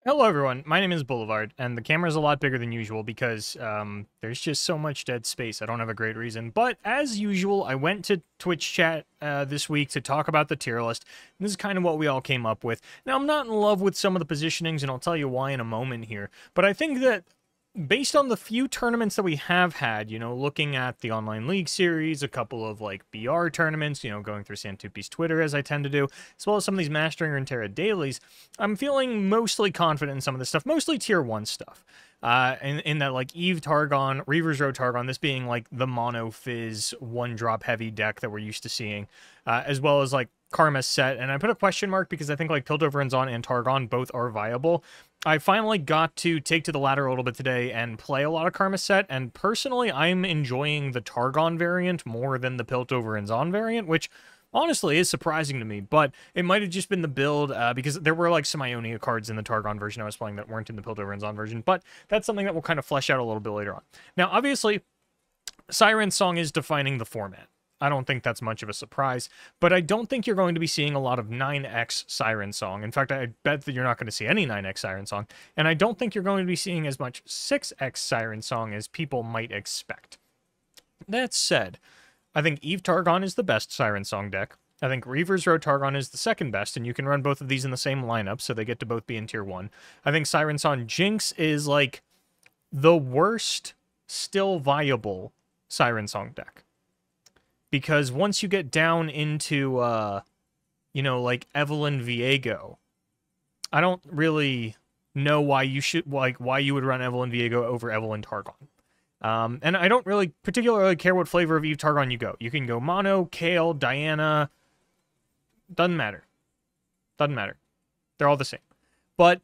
Hello everyone, my name is Boulevard, and the camera's a lot bigger than usual because there's just so much dead space. I don't have a great reason. But as usual, I went to Twitch chat this week to talk about the tier list, and this is kind of what we all came up with. Now, I'm not in love with some of the positionings, and I'll tell you why in a moment here, but I think that based on the few tournaments that we have had, looking at the online league series, a couple of like BR tournaments, going through Santupi's Twitter as I tend to do, as well as some of these Mastering and Terra dailies, I'm feeling mostly confident in some of this stuff, mostly tier 1 stuff. In that like Eve Targon, Reaver's Road Targon, this being like the mono fizz one drop heavy deck that we're used to seeing, as well as like Karma set, and I put a question mark because I think like Piltover and Zon and Targon both are viable. I finally got to take to the ladder a little bit today and play a lot of Karma set, and personally, I'm enjoying the Targon variant more than the Piltover and Zon variant, which honestly is surprising to me, but it might have just been the build, because there were like some Ionia cards in the Targon version I was playing that weren't in the Piltover and Zon version, but that's something that we'll kind of flesh out a little bit later on. Now, obviously, Siren Song is defining the format. I don't think that's much of a surprise, but I don't think you're going to be seeing a lot of 9x Siren Song. In fact, I bet that you're not going to see any 9x Siren Song, and I don't think you're going to be seeing as much 6x Siren Song as people might expect. That said, I think Eve Targon is the best Siren Song deck. I think Reaver's Road Targon is the second best, and you can run both of these in the same lineup, so they get to both be in tier 1. I think Siren Song Jinx is, like, the worst, still viable Siren Song deck. Because once you get down into, like Evelyn Viego, I don't really know why you would run Evelyn Viego over Evelyn Targon. And I don't really particularly care what flavor of Eve Targon you go. You can go Mono, Kale, Diana. Doesn't matter. Doesn't matter. They're all the same. But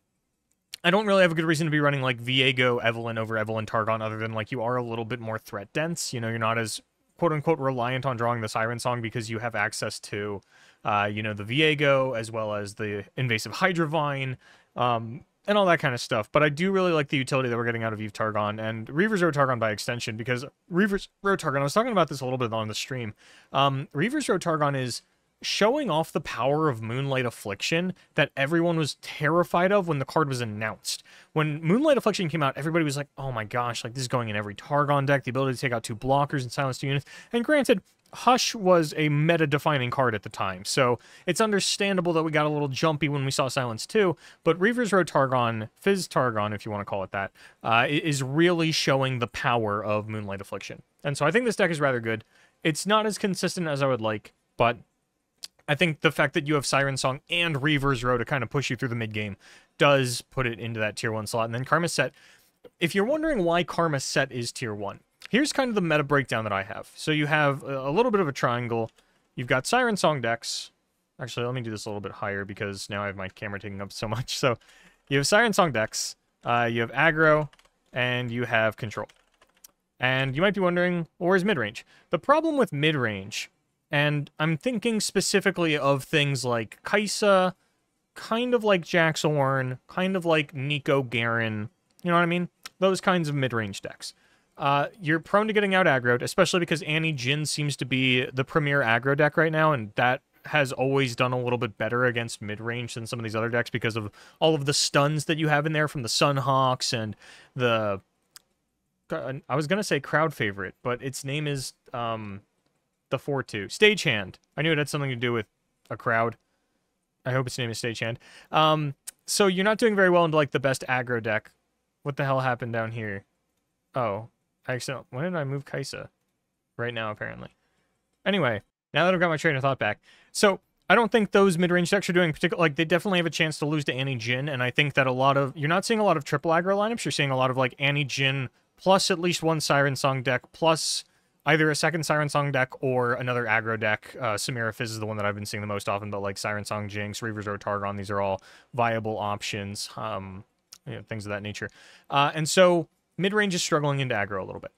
I don't really have a good reason to be running, like, Viego Evelyn over Evelyn Targon, other than, like, you are a little bit more threat dense. You're not as quote-unquote reliant on drawing the Siren Song because you have access to, the Viego, as well as the Invasive Hydravine, and all that kind of stuff. But I do really like the utility that we're getting out of Eve Targon, and Reaver's Road Targon by extension, because Reaver's Road Targon, I was talking about this a little bit on the stream, Reaver's Road Targon is showing off the power of Moonlight Affliction that everyone was terrified of when the card was announced. When Moonlight Affliction came out, everybody was like, oh my gosh, like this is going in every Targon deck, the ability to take out 2 blockers and silence 2 units. And granted, Hush was a meta-defining card at the time, so it's understandable that we got a little jumpy when we saw Silence 2, but Reaver's Road Targon, Fizz Targon, if you want to call it that, is really showing the power of Moonlight Affliction. And so I think this deck is rather good. It's not as consistent as I would like, but I think the fact that you have Siren Song and Reaver's Row to kind of push you through the mid-game does put it into that tier 1 slot. And then Karma Set, if you're wondering why Karma Set is tier 1, here's kind of the meta breakdown that I have. So you have a little bit of a triangle. You've got Siren Song decks. Actually, let me do this a little bit higher because now I have my camera taking up so much. So you have Siren Song decks, you have aggro, and you have control. And you might be wondering, well, where's mid-range? The problem with mid-range, and I'm thinking specifically of things like Kaisa, kind of like Jaxorn, kind of like Nico Garen, you know what I mean? Those kinds of mid-range decks. You're prone to getting out aggroed, especially because Annie Jin seems to be the premier aggro deck right now, and that has always done a little bit better against mid-range than some of these other decks because of all of the stuns that you have in there from the Sunhawks and the... I was going to say crowd favorite, but its name is... the 4-2. Stagehand. I knew it had something to do with a crowd. I hope its name is Stagehand. So you're not doing very well into, like, the best aggro deck. What the hell happened down here? Oh. When did I move Kaisa? Right now, apparently. Anyway, now that I've got my train of thought back. So, I don't think those mid-range decks are doing particular... Like, they definitely have a chance to lose to Annie Jin, and I think that a lot of... You're not seeing a lot of triple aggro lineups. You're seeing a lot of, like, Annie Jin plus at least one Siren Song deck plus... either a second Siren Song deck or another aggro deck. Samira Fizz is the one that I've been seeing the most often, but like Siren Song, Jinx, Reaver's Road Targon, these are all viable options, things of that nature. And so mid-range is struggling into aggro a little bit.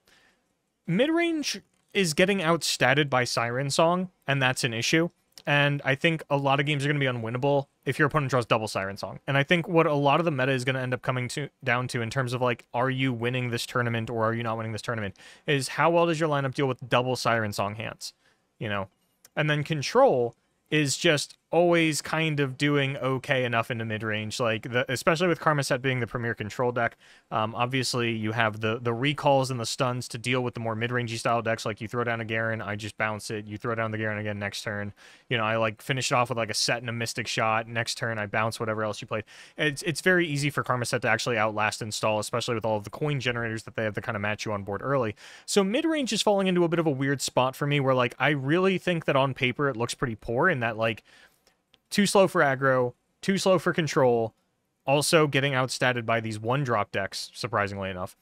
Mid-range is getting outstatted by Siren Song, and that's an issue. And I think a lot of games are going to be unwinnable if your opponent draws double Siren Song. And I think what a lot of the meta is going to end up coming down to in terms of, like, are you winning this tournament or are you not winning this tournament, is how well does your lineup deal with double Siren Song hands, And then control is just, always kind of doing okay enough into mid-range, like especially with Karmaset being the premier control deck. Obviously, you have the recalls and the stuns to deal with the more mid-rangey style decks. Like you throw down a Garen, I just bounce it. You throw down the Garen again next turn. You know, I like finish it off with like a set and a Mystic Shot. Next turn, I bounce whatever else you played. It's very easy for Karmaset to actually outlast install, especially with all of the coin generators that they have to kind of match you on board early. So mid-range is falling into a bit of a weird spot for me, where like I really think that on paper it looks pretty poor in that like too slow for aggro, too slow for control, also getting outstatted by these one-drop decks, surprisingly enough.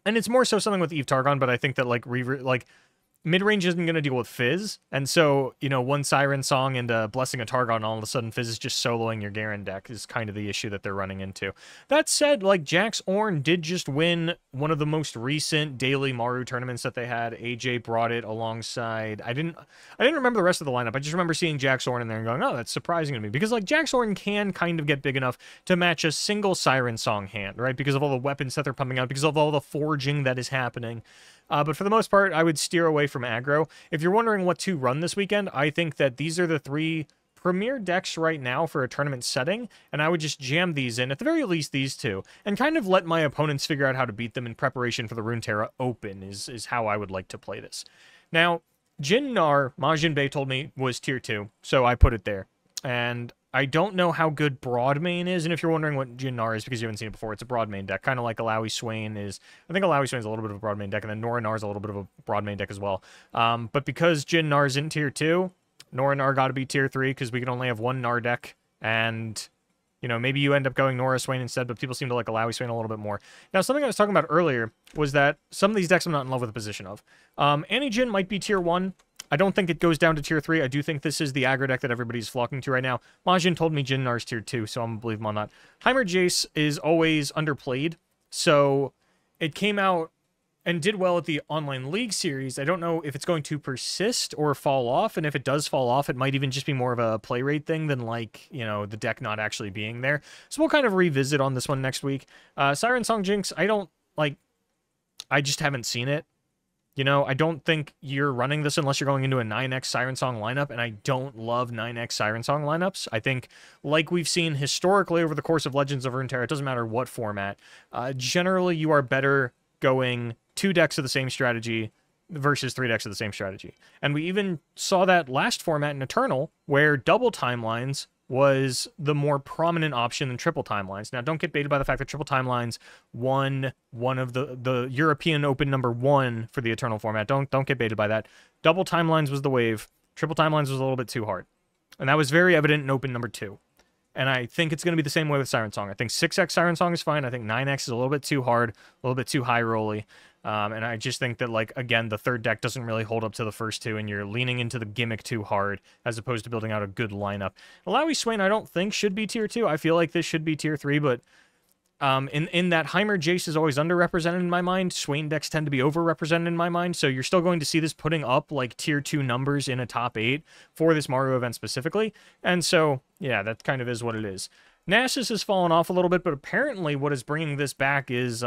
And it's more so something with Eve Targon, but I think that, like, mid-range isn't going to deal with Fizz, and so, you know, one Siren Song and Blessing a Targon, all of a sudden Fizz is just soloing your Garen deck is kind of the issue that they're running into. That said, like, Jax Ornn did just win one of the most recent daily Maru tournaments that they had. AJ brought it alongside... I didn't remember the rest of the lineup. I just remember seeing Jax Ornn in there and going, oh, that's surprising to me. Because, like, Jax Ornn can kind of get big enough to match a single Siren Song hand, right? Because of all the weapons that they're pumping out, because of all the forging that is happening. But for the most part, I would steer away from aggro. If you're wondering what to run this weekend, I think that these are the 3 premier decks right now for a tournament setting, and I would just jam these in, at the very least these 2, and kind of let my opponents figure out how to beat them in preparation for the Runeterra Open is how I would like to play this. Now, Jhin Nar, Majin Bey told me, was tier 2, so I put it there. And I don't know how good broad main is, and if you're wondering what Jhin Nar is because you haven't seen it before, it's a broad main deck, kind of like Alawi Swain is. I think Alawi Swain is a little bit of a broad main deck, and then Nora Nar is a little bit of a broad main deck as well. But because Jhin Nar is in tier 2, Nora Nar got to be tier 3 because we can only have one Nar deck, and you know, maybe you end up going Nora Swain instead, but people seem to like Alawi Swain a little bit more. Now, something I was talking about earlier was that some of these decks I'm not in love with the position of. Annie Jhin might be tier 1. I don't think it goes down to tier 3. I do think this is the aggro deck that everybody's flocking to right now. Majin told me Jhin Nar's tier 2, so I'm going to believe him on that. Heimer Jace is always underplayed, so it came out and did well at the online league series. I don't know if it's going to persist or fall off, and if it does fall off, it might even just be more of a play rate thing than, like, you know, the deck not actually being there. So we'll kind of revisit on this one next week. Siren Song Jinx, I just haven't seen it. You know, I don't think you're running this unless you're going into a 9x Siren Song lineup, and I don't love 9x Siren Song lineups. I think, like we've seen historically over the course of Legends of Runeterra, it doesn't matter what format, generally you are better going 2 decks of the same strategy versus 3 decks of the same strategy. And we even saw that last format in Eternal, where double timelines was the more prominent option than triple timelines. Now, don't get baited by the fact that triple timelines won one of the European Open #1 for the Eternal format. Don't get baited by that. Double timelines was the wave. Triple timelines was a little bit too hard. And that was very evident in Open #2. And I think it's going to be the same way with Siren Song. I think 6x Siren Song is fine. I think 9x is a little bit too hard, a little bit too high rolly. And I just think that, like, again, the third deck doesn't really hold up to the first 2, and you're leaning into the gimmick too hard, as opposed to building out a good lineup. Alawi Swain, I don't think should be tier 2. I feel like this should be tier 3, but in that Heimer Jace is always underrepresented in my mind. Swain decks tend to be overrepresented in my mind, so you're still going to see this putting up, like, tier 2 numbers in a top 8 for this Maru event specifically. And so, yeah, that kind of is what it is. Nasus has fallen off a little bit, but apparently what is bringing this back is,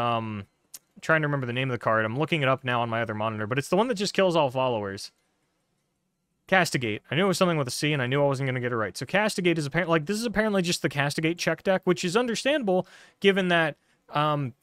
trying to remember the name of the card. I'm looking it up now on my other monitor, but it's the one that just kills all followers. Castigate. I knew it was something with a C, and I knew I wasn't going to get it right. So Castigate is apparently, like, this is apparently just the Castigate check deck, which is understandable, given that,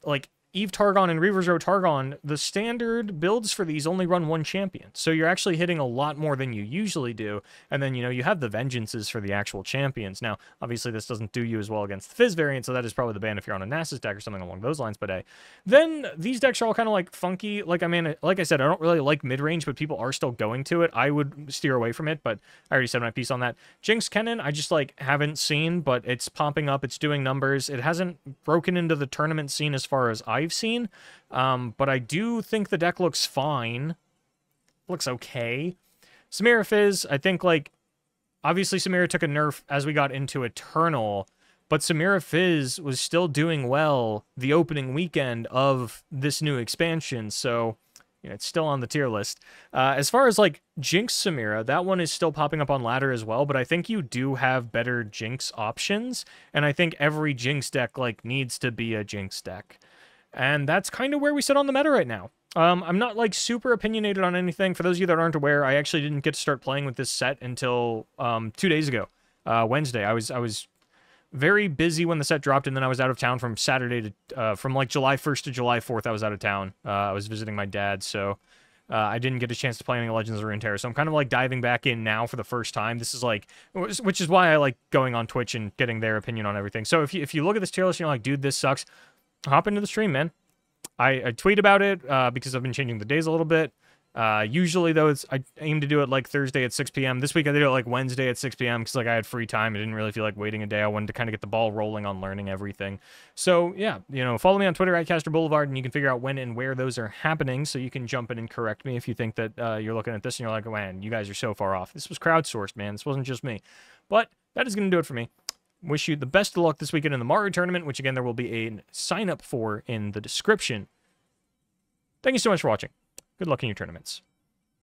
like, Eve Targon and Reaver's Row Targon, the standard builds for these only run 1 champion. So you're actually hitting a lot more than you usually do. And then, you know, you have the Vengeances for the actual champions. Now, obviously, this doesn't do you as well against the Fizz variant, so that is probably the ban if you're on a Nasus deck or something along those lines. But hey, then these decks are all kind of, like, funky. Like, I mean, like I said, I don't really like mid-range, but people are still going to it. I would steer away from it, but I already said my piece on that. Jinx Kennen, I just, like, haven't seen, but it's popping up. It's doing numbers. It hasn't broken into the tournament scene as far as I've seen, but I do think the deck looks fine. Looks okay. Samira Fizz, I think, like, obviously Samira took a nerf as we got into Eternal, but Samira Fizz was still doing well the opening weekend of this new expansion, so you know, it's still on the tier list. As far as, like, Jinx Samira, that one is still popping up on ladder as well, but I think you do have better Jinx options, and I think every Jinx deck, like, needs to be a Jinx deck. And that's kind of where we sit on the meta right now. I'm not like super opinionated on anything. For those of you that aren't aware, I actually didn't get to start playing with this set until 2 days ago, Wednesday. I was very busy when the set dropped, and then I was out of town from Saturday to from like July 1st to July 4th. I was out of town. I was visiting my dad, so I didn't get a chance to play any Legends of Runeterra. So I'm kind of like diving back in now for the first time. This is like, which is why I like going on Twitch and getting their opinion on everything. So if you look at this tier list and you're like, dude, this sucks, hop into the stream, man. I tweet about it because I've been changing the days a little bit. Usually, though, I aim to do it like Thursday at 6 p.m. This week I did it like Wednesday at 6 p.m. because like I had free time. I didn't really feel like waiting a day. I wanted to kind of get the ball rolling on learning everything. So yeah, follow me on Twitter at casterboulevard, and you can figure out when and where those are happening. So you can jump in and correct me if you think that you're looking at this and you're like, man, you guys are so far off. This was crowdsourced, man. This wasn't just me. But that is going to do it for me. Wish you the best of luck this weekend in the Mario tournament, which again there will be a sign up for in the description. Thank you so much for watching. Good luck in your tournaments.